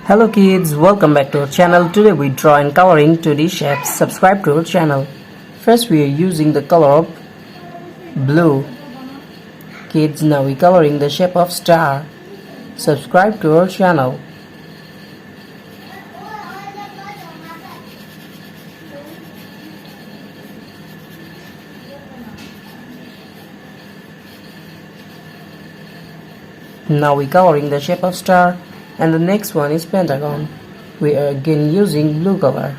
Hello kids, welcome back to our channel. Today we draw and coloring 2D shapes. Subscribe to our channel. First we are using the color of blue. Kids, now we coloring the shape of star. Subscribe to our channel. Now we coloring the shape of star, and the next one is pentagon. We are again using blue color.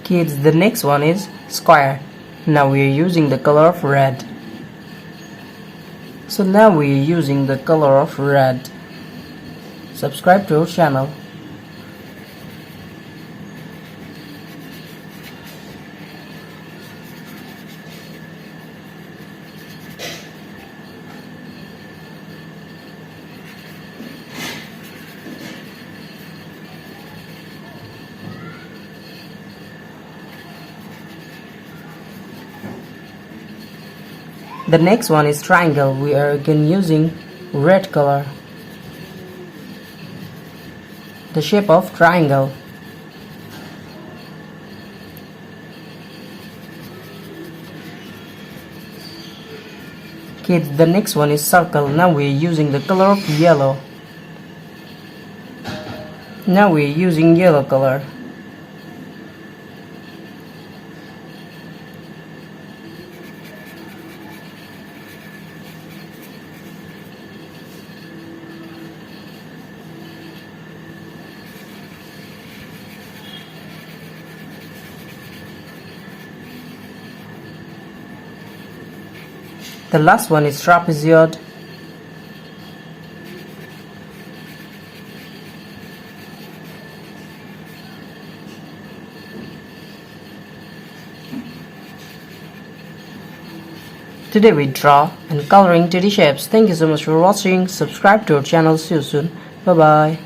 Kids, the next one is square. Now we are using the color of red. So now we are using the color of red. Subscribe to our channel. The next one is triangle. We are again using red color. The shape of triangle. Kids, the next one is circle. Now we are using the color of yellow. Now we are using yellow color. The last one is trapezoid. Today we draw and coloring 2D shapes. Thank you so much for watching. Subscribe to our channel. See you soon. Bye bye.